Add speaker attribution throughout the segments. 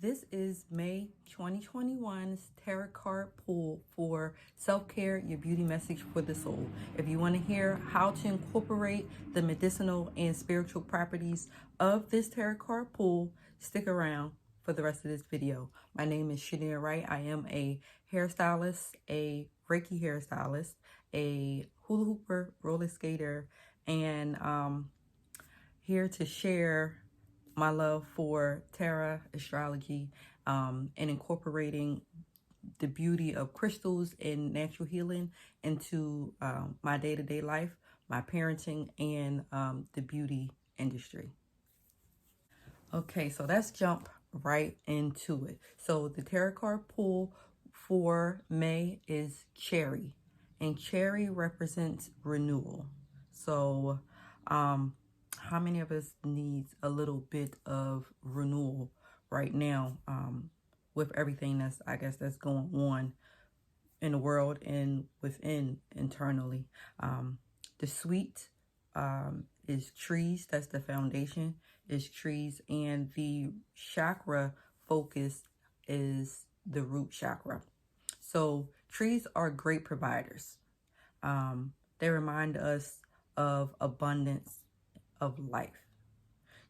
Speaker 1: This is May 2021's tarot card pull for Self-Care, Your Beauty Message for the Soul. If you want to hear how to incorporate the medicinal and spiritual properties of this tarot card pull, stick around for the rest of this video. My name is Shania Wright. I am a hairstylist, a Reiki hairstylist, a hula hooper, roller skater, and here to share my love for tarot, astrology, and incorporating the beauty of crystals and natural healing into my day-to-day life, my parenting, and the beauty industry. Okay, so let's jump right into it. So the tarot card pull for May is Cherry, and Cherry represents renewal. So how many of us needs a little bit of renewal right now with everything that's going on in the world and within internally? The sweet is trees. That's the foundation, is trees, and the chakra focus is the root chakra. So trees are great providers. They remind us of abundance of life.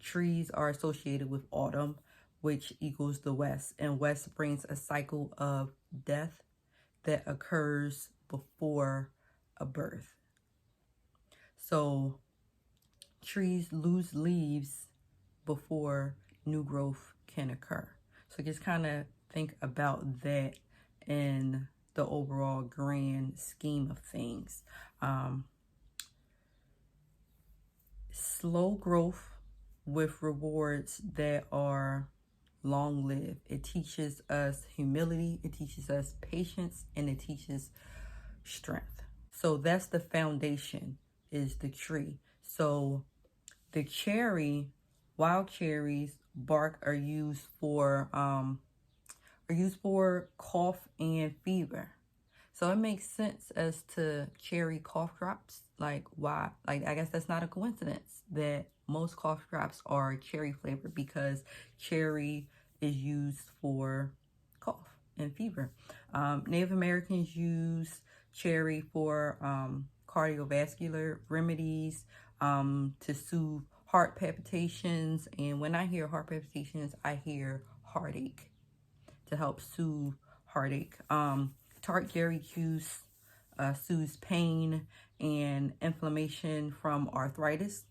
Speaker 1: Trees are associated with autumn, which equals the west, and west brings a cycle of death that occurs before a birth. So trees lose leaves before new growth can occur. So just kind of think about that in the overall grand scheme of things. Slow growth with rewards that are long-lived. It teaches us humility, it teaches us patience, and it teaches strength. So that's the foundation, is the tree. So the cherry, wild cherries, bark are used for cough and fever. So it makes sense as to cherry cough drops. Like, why? Like, I guess that's not a coincidence that most cough drops are cherry flavored, because cherry is used for cough and fever. Native Americans use cherry for cardiovascular remedies, to soothe heart palpitations. And when I hear heart palpitations, I hear heartache, to help soothe heartache. Tart berry juice soothes pain and inflammation from arthritis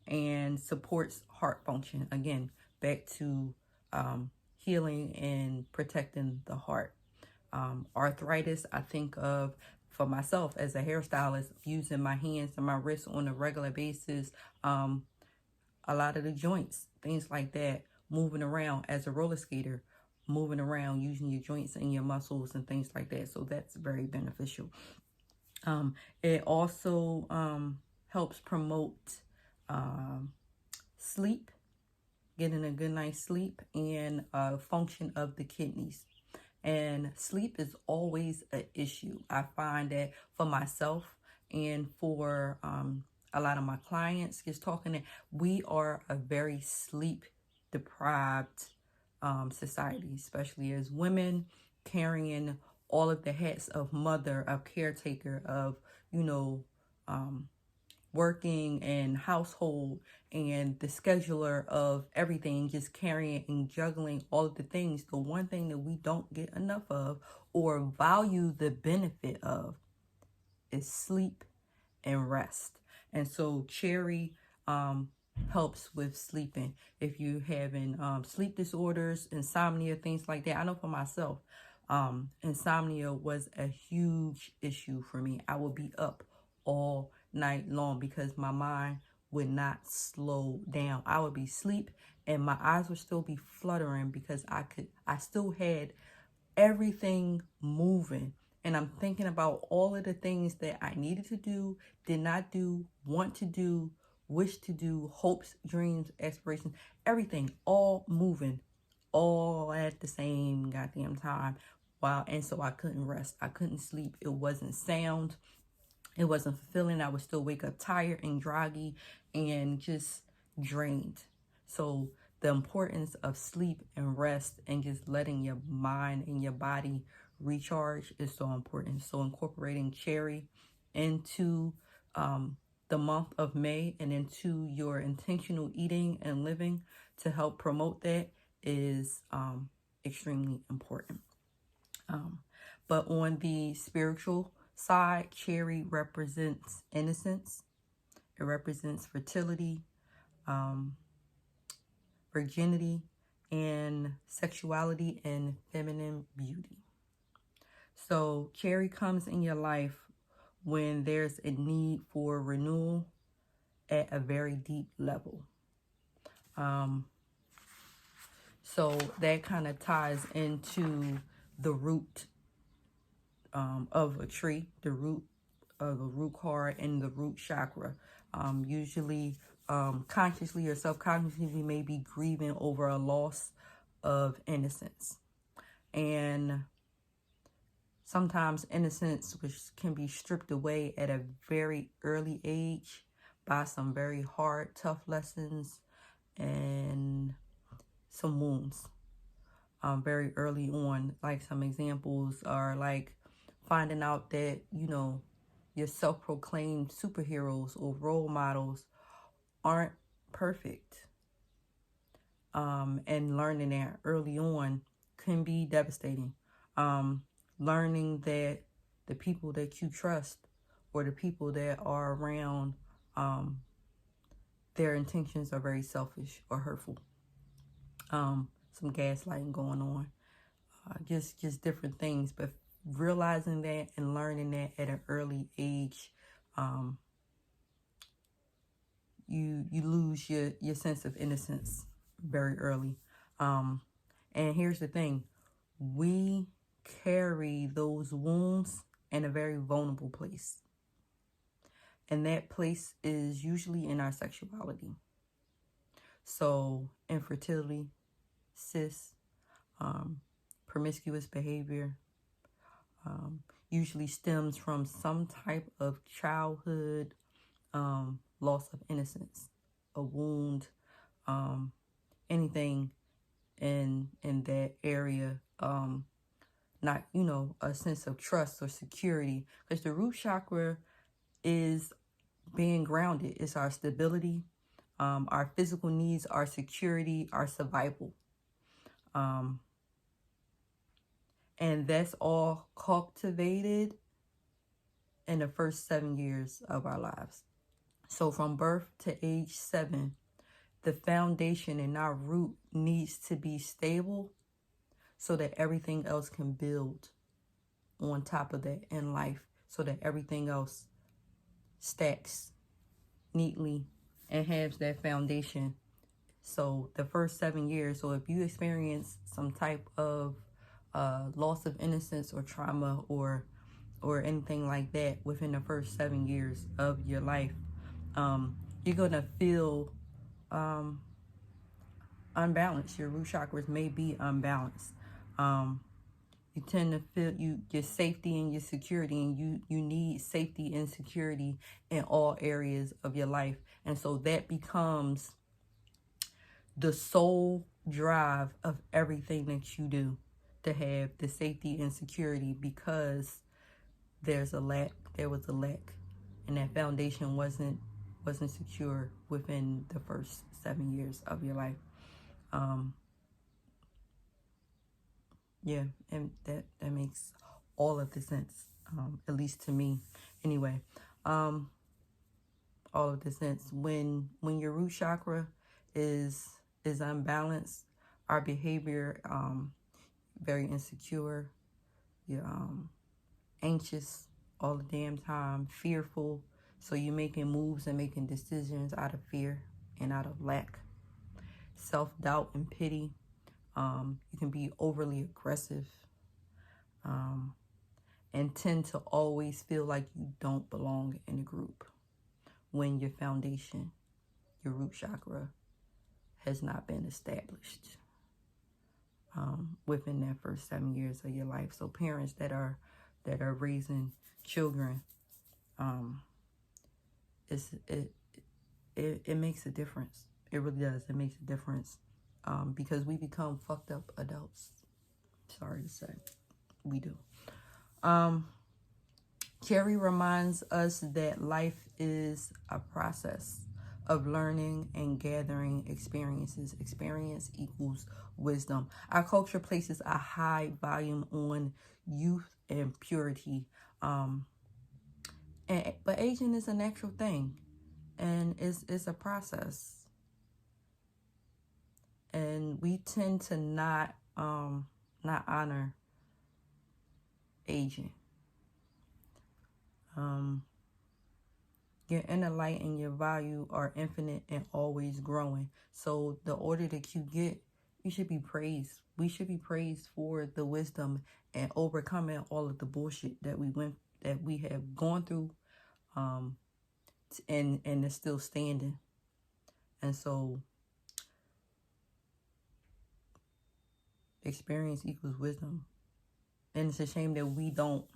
Speaker 1: and supports heart function. Again, back to healing and protecting the heart. Arthritis, I think of, for myself as a hairstylist, using my hands and my wrists on a regular basis, a lot of the joints, things like that, moving around as a roller skater, moving around, using your joints and your muscles and things like that. So that's very beneficial. It also helps promote sleep, getting a good night's sleep, and function of the kidneys. And sleep is always an issue. I find that for myself and for a lot of my clients, just talking that we are a very sleep deprived society, especially as women, carrying all of the hats of mother, of caretaker, of, working and household, and the scheduler of everything, just carrying and juggling all of the things. The one thing that we don't get enough of or value the benefit of is sleep and rest. And so cherry helps with sleeping. If you're having sleep disorders, insomnia, things like that. I know for myself, insomnia was a huge issue for me. I would be up all night long because my mind would not slow down. I would be asleep and my eyes would still be fluttering because I still had everything moving. And I'm thinking about all of the things that I needed to do, did not do, want to do, wish to do, hopes, dreams, aspirations, everything, all moving, all at the same goddamn time. Wow. And so I couldn't rest. I couldn't sleep. It wasn't sound. It wasn't fulfilling. I would still wake up tired and groggy and just drained. So the importance of sleep and rest and just letting your mind and your body recharge is so important. So incorporating cherry into the month of May and into your intentional eating and living to help promote that is extremely important. But on the spiritual side, cherry represents innocence. It represents fertility, virginity, and sexuality and feminine beauty. So cherry comes in your life when there's a need for renewal at a very deep level. So that kind of ties into the root of a tree, the root of the root card and the root chakra. Usually consciously or subconsciously, we may be grieving over a loss of innocence. And sometimes innocence, which can be stripped away at a very early age by some very hard, tough lessons and some wounds very early on. Like some examples are like finding out that, you know, your self-proclaimed superheroes or role models aren't perfect. And learning that early on can be devastating. Learning that the people that you trust or the people that are around, their intentions are very selfish or hurtful. Some gaslighting going on, just different things. But realizing that and learning that at an early age, you lose your sense of innocence very early. And here's the thing, we carry those wounds in a very vulnerable place. And that place is usually in our sexuality. So infertility, cysts, promiscuous behavior, usually stems from some type of childhood loss of innocence, a wound, anything in that area, not, you know, a sense of trust or security, because the root chakra is being grounded. It's our stability, our physical needs, our security, our survival. And that's all cultivated in the first 7 years of our lives. So from birth to age 7, the foundation in our root needs to be stable so that everything else can build on top of that in life, so that everything else stacks neatly and has that foundation. So the first 7 years, so if you experience some type of loss of innocence or trauma or anything like that within the first 7 years of your life, you're gonna feel unbalanced. Your root chakras may be unbalanced. You tend to feel your safety and your security, and you need safety and security in all areas of your life. And so that becomes the sole drive of everything that you do, to have the safety and security, because there was a lack, and that foundation wasn't secure within the first 7 years of your life. Yeah, and that makes all of the sense, at least to me anyway. All of the sense. When your root chakra is unbalanced, our behavior very insecure, you're anxious all the damn time, fearful. So you're making moves and making decisions out of fear and out of lack, self-doubt and pity. You can be overly aggressive, and tend to always feel like you don't belong in a group when your foundation, your root chakra, has not been established within that first 7 years of your life. So parents that are raising children, it makes a difference. It really does. It makes a difference because we become fucked up adults. Sorry to say, we do. Cherry reminds us that life is a process of learning and gathering experiences. Experience equals wisdom. Our culture places a high volume on youth and purity. But aging is a natural thing, and it's a process. And we tend to not honor aging. Your inner light and your value are infinite and always growing. So the older that you get, you should be praised. We should be praised for the wisdom and overcoming all of the bullshit that we have gone through, and is still standing. And so experience equals wisdom. And it's a shame that we don't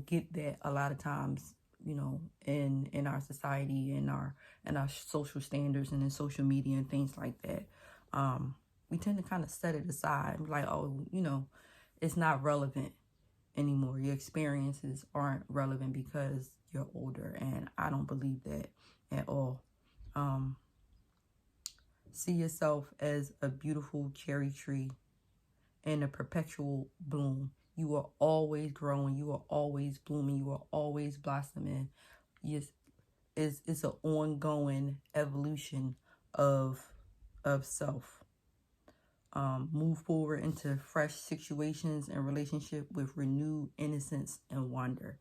Speaker 1: get that a lot of times, in our society, in our social standards, and in social media and things like that. We tend to kind of set it aside, like, oh, it's not relevant anymore. Your experiences aren't relevant because you're older, and I don't believe that at all. See yourself as a beautiful cherry tree in a perpetual bloom. You are always growing. You are always blooming. You are always blossoming. Yes, it's an ongoing evolution of self. Move forward into fresh situations and relationship with renewed innocence and wonder.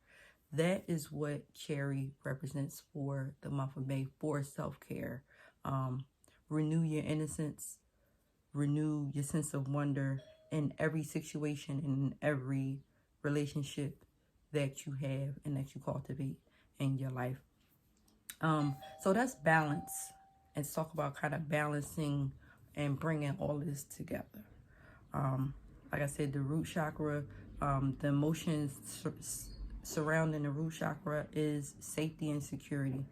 Speaker 1: That is what cherry represents for the month of May for self-care. Renew your innocence, renew your sense of wonder in every situation and in every relationship that you have and that you cultivate in your life. So that's balance. Let's talk about kind of balancing and bringing all this together. Like I said, the root chakra, the emotions surrounding the root chakra is safety and security.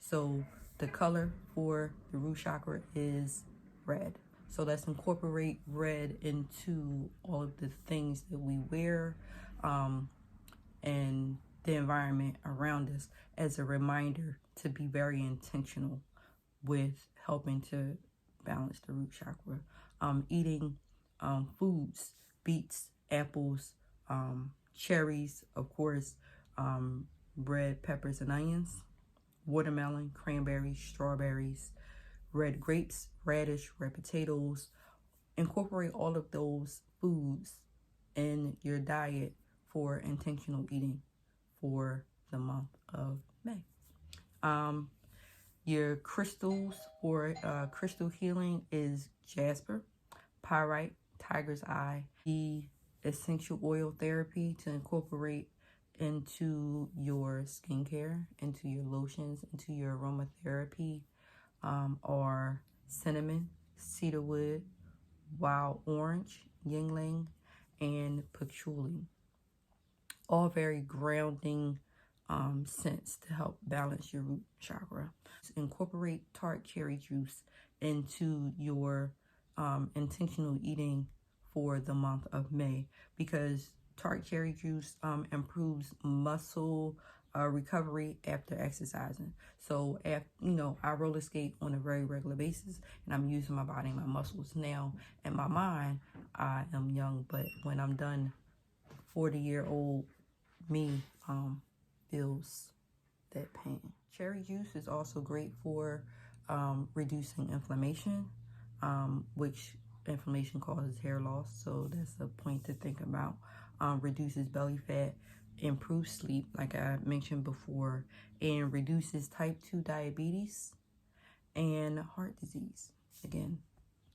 Speaker 1: So the color for the root chakra is red. So let's incorporate red into all of the things that we wear, and the environment around us, as a reminder to be very intentional with helping to balance the root chakra. Eating foods, beets, apples, cherries, of course, red peppers and onions, watermelon, cranberries, strawberries, red grapes, radish, red potatoes. Incorporate all of those foods in your diet for intentional eating for the month of May. Your crystals for crystal healing is jasper, pyrite, tiger's eye, the essential oil therapy to incorporate into your skincare, into your lotions, into your aromatherapy, are cinnamon, cedarwood, wild orange, yingling, and patchouli. All very grounding scents to help balance your root chakra. Incorporate tart cherry juice into your intentional eating for the month of May, because tart cherry juice improves muscle recovery after exercising. So, I roller skate on a very regular basis, and I'm using my body and my muscles now. In my mind, I am young, but when I'm done, 40-year-old me feels that pain. Cherry juice is also great for reducing inflammation, which inflammation causes hair loss, so that's a point to think about. Reduces belly fat, improves sleep, like I mentioned before, and reduces type 2 diabetes and heart disease. Again,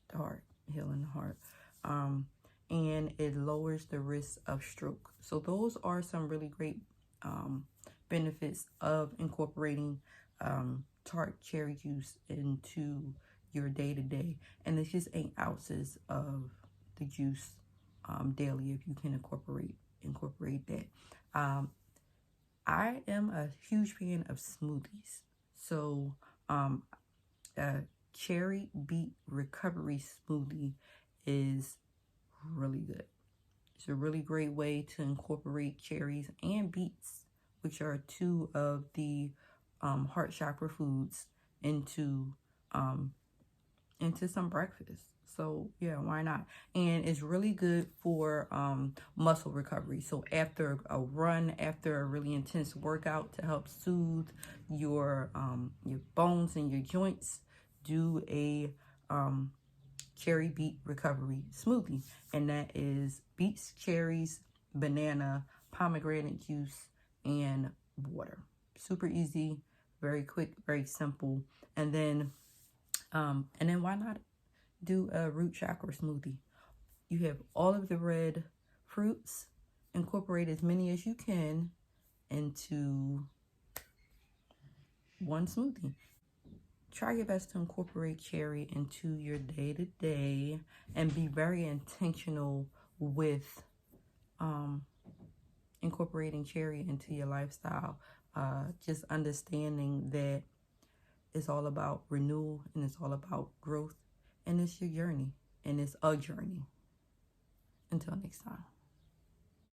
Speaker 1: the heart, healing the heart. And it lowers the risk of stroke. So those are some really great benefits of incorporating tart cherry juice into your day-to-day. And it's just 8 ounces of the juice daily, if you can incorporate that. I am a huge fan of smoothies. So cherry beet recovery smoothie is really good. It's a really great way to incorporate cherries and beets, which are two of the heart chakra foods, into some breakfast. So yeah, why not? And it's really good for muscle recovery. So after a run, after a really intense workout, to help soothe your bones and your joints, do a cherry beet recovery smoothie. And that is beets, cherries, banana, pomegranate juice, and water. Super easy, very quick, very simple. And then why not do a root chakra smoothie? You have all of the red fruits, incorporate as many as you can into one smoothie. Try your best to incorporate cherry into your day-to-day and be very intentional with incorporating cherry into your lifestyle. Just understanding that it's all about renewal and it's all about growth, and it's your journey, and it's a journey. Until next time.